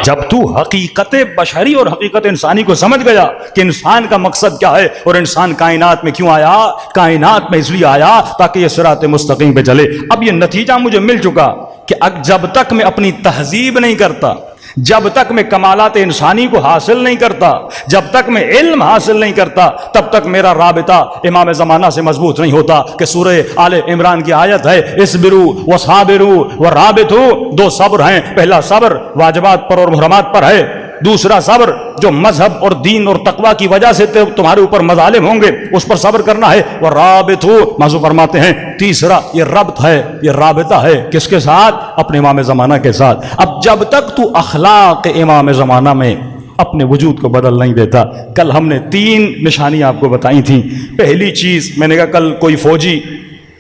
جب تو حقیقت بشری اور حقیقت انسانی کو سمجھ گیا کہ انسان کا مقصد کیا ہے اور انسان کائنات میں کیوں آیا، کائنات میں اس لیے آیا تاکہ یہ صراط مستقیم پہ چلے۔ اب یہ نتیجہ مجھے مل چکا کہ جب تک میں اپنی تہذیب نہیں کرتا، جب تک میں کمالات انسانی کو حاصل نہیں کرتا، جب تک میں علم حاصل نہیں کرتا، تب تک میرا رابطہ امام زمانہ سے مضبوط نہیں ہوتا۔ کہ سورہ آل عمران کی آیت ہے اصبروا وصابروا ورابطوا، دو صبر ہیں، پہلا صبر واجبات پر اور محرمات پر ہے، دوسرا صبر جو مذہب اور دین اور تقوی کی وجہ سے تمہارے اوپر مظالم ہوں گے اس پر صبر کرنا ہے۔ ورابطوا، موضوع فرماتے ہیں تیسرا یہ ربط ہے، یہ رابطہ ہے، کس کے ساتھ؟ اپنے امام زمانہ کے ساتھ۔ اب جب تک تو اخلاق امام زمانہ میں اپنے وجود کو بدل نہیں دیتا، کل ہم نے 3 نشانیاں آپ کو بتائی تھیں۔ پہلی چیز میں نے کہا کل کوئی فوجی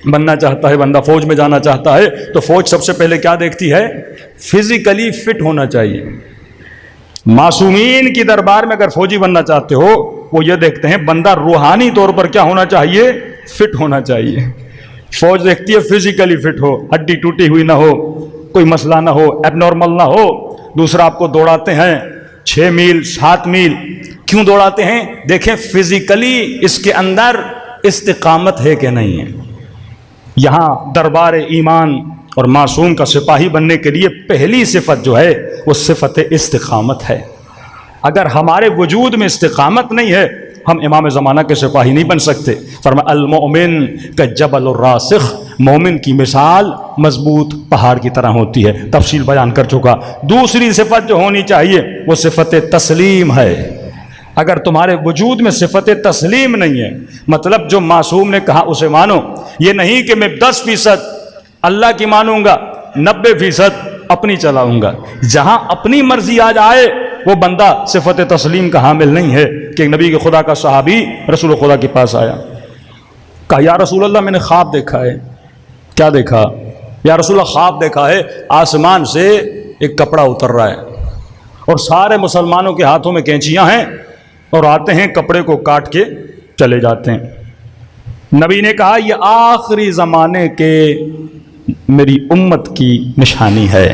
بننا چاہتا ہے، بندہ فوج میں جانا چاہتا ہے تو فوج سب سے پہلے کیا دیکھتی ہے؟ فزیکلی فٹ ہونا چاہیے۔ معصومین کی دربار میں اگر فوجی بننا چاہتے ہو وہ یہ دیکھتے ہیں بندہ روحانی طور پر کیا ہونا چاہیے؟ فٹ ہونا چاہیے۔ فوج دیکھتی ہے فزیکلی فٹ ہو، ہڈی ٹوٹی ہوئی نہ ہو، کوئی مسئلہ نہ ہو، ایب نارمل نہ ہو۔ دوسرا آپ کو دوڑاتے ہیں 6 میل 7 میل، کیوں دوڑاتے ہیں؟ دیکھیں فزیکلی اس کے اندر استقامت ہے کہ نہیں ہے۔ یہاں دربار ایمان اور معصوم کا سپاہی بننے کے لیے پہلی صفت جو ہے وہ صفت استقامت ہے۔ اگر ہمارے وجود میں استقامت نہیں ہے ہم امام زمانہ کے سپاہی نہیں بن سکتے۔ فرمایا المؤمن کالجبل الراسخ، مومن کی مثال مضبوط پہاڑ کی طرح ہوتی ہے، تفصیل بیان کر چکا۔ دوسری صفت جو ہونی چاہیے وہ صفت تسلیم ہے۔ اگر تمہارے وجود میں صفت تسلیم نہیں ہے، مطلب جو معصوم نے کہا اسے مانو، یہ نہیں کہ میں 10% اللہ کی مانوں گا 90% اپنی چلاؤں گا۔ جہاں اپنی مرضی آ جائے وہ بندہ صفت تسلیم کا حامل نہیں ہے۔ کہ نبی کے خدا کا صحابی رسول خدا کے پاس آیا، کہا یا رسول اللہ میں نے خواب دیکھا ہے۔ کیا دیکھا؟ یا رسول اللہ خواب دیکھا ہے آسمان سے ایک کپڑا اتر رہا ہے اور سارے مسلمانوں کے ہاتھوں میں کینچیاں ہیں اور آتے ہیں کپڑے کو کاٹ کے چلے جاتے ہیں۔ نبی نے کہا یہ آخری زمانے کے میری امت کی نشانی ہے۔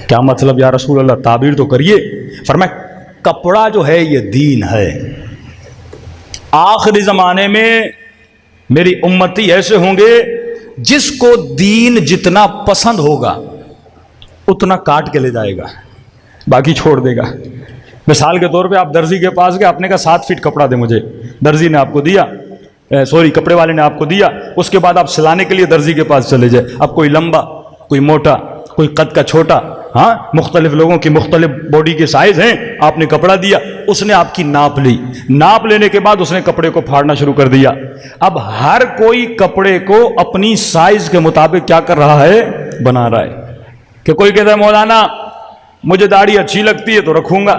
کیا مطلب یا رسول اللہ؟ تعبیر تو کریے۔ فرمایا کپڑا جو ہے یہ دین ہے۔ آخری زمانے میں میری امتی ایسے ہوں گے جس کو دین جتنا پسند ہوگا اتنا کاٹ کے لے جائے گا، باقی چھوڑ دے گا۔ مثال کے طور پہ آپ درزی کے پاس گئے، آپ نے کہا 7 فٹ کپڑا دے مجھے، درزی نے آپ کو دیا، کپڑے والے نے آپ کو دیا۔ اس کے بعد آپ سلانے کے لیے درزی کے پاس چلے جائے۔ اب کوئی لمبا، کوئی موٹا، کوئی قد کا چھوٹا، ہاں مختلف لوگوں کی مختلف باڈی کے سائز ہیں۔ آپ نے کپڑا دیا، اس نے آپ کی ناپ لی، ناپ لینے کے بعد اس نے کپڑے کو پھاڑنا شروع کر دیا۔ اب ہر کوئی کپڑے کو اپنی سائز کے مطابق کیا کر رہا ہے؟ بنا رہا ہے۔ کہ کوئی کہتا ہے مولانا مجھے داڑھی اچھی لگتی ہے تو رکھوں گا،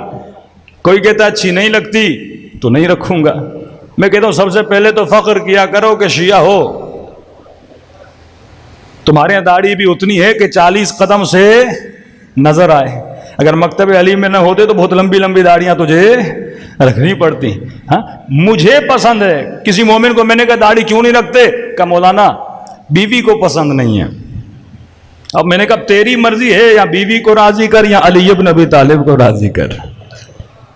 کوئی کہتا ہے اچھی نہیں لگتی تو نہیں رکھوں گا۔ میں کہتا ہوں سب سے پہلے تو فخر کیا کرو کہ شیعہ ہو۔ تمہارے یہاں داڑھی بھی اتنی ہے کہ 40 قدم سے نظر آئے۔ اگر مکتب علی میں نہ ہوتے تو بہت لمبی لمبی داڑیاں تجھے رکھنی پڑتی۔ ہاں مجھے پسند ہے۔ کسی مومن کو میں نے کہا داڑھی کیوں نہیں رکھتے؟ کہ مولانا بیوی کو پسند نہیں ہے۔ اب میں نے کہا تیری مرضی ہے، یا بیوی کو راضی کر یا علی بن ابی طالب کو راضی کر۔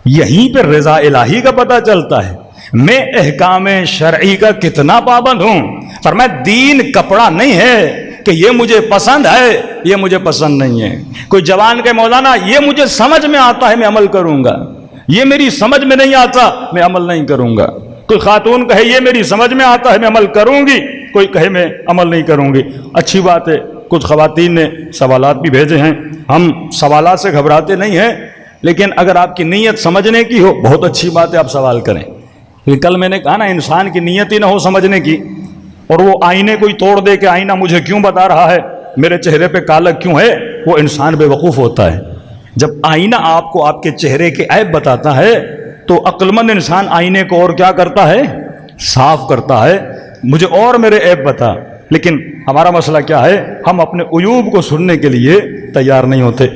یہیں پہ رضا الہی کا پتہ چلتا ہے میں احکام شرعی کا کتنا پابند ہوں۔ فرمایا دین کپڑا نہیں ہے کہ یہ مجھے پسند ہے یہ مجھے پسند نہیں ہے۔ کوئی جوان کہ مولانا یہ مجھے سمجھ میں آتا ہے میں عمل کروں گا، یہ میری سمجھ میں نہیں آتا میں عمل نہیں کروں گا۔ کوئی خاتون کہے یہ میری سمجھ میں آتا ہے میں عمل کروں گی، کوئی کہے میں عمل نہیں کروں گی۔ اچھی بات ہے، کچھ خواتین نے سوالات بھی بھیجے ہیں، ہم سوالات سے گھبراتے نہیں ہیں، لیکن اگر آپ کی نیت سمجھنے کی ہو بہت اچھی بات ہے، آپ سوال کریں۔ لیکن کل میں نے کہا نا انسان کی نیت ہی نہ ہو سمجھنے کی، اور وہ آئینے کوئی توڑ دے کہ آئینہ مجھے کیوں بتا رہا ہے، میرے چہرے پہ کالا کیوں ہے، وہ انسان بے وقوف ہوتا ہے۔ جب آئینہ آپ کو آپ کے چہرے کے عیب بتاتا ہے تو عقل مند انسان آئینے کو اور کیا کرتا ہے؟ صاف کرتا ہے، مجھے اور میرے عیب بتا۔ لیکن ہمارا مسئلہ کیا ہے؟ ہم اپنے عیوب کو سننے کے لیے تیار نہیں ہوتے۔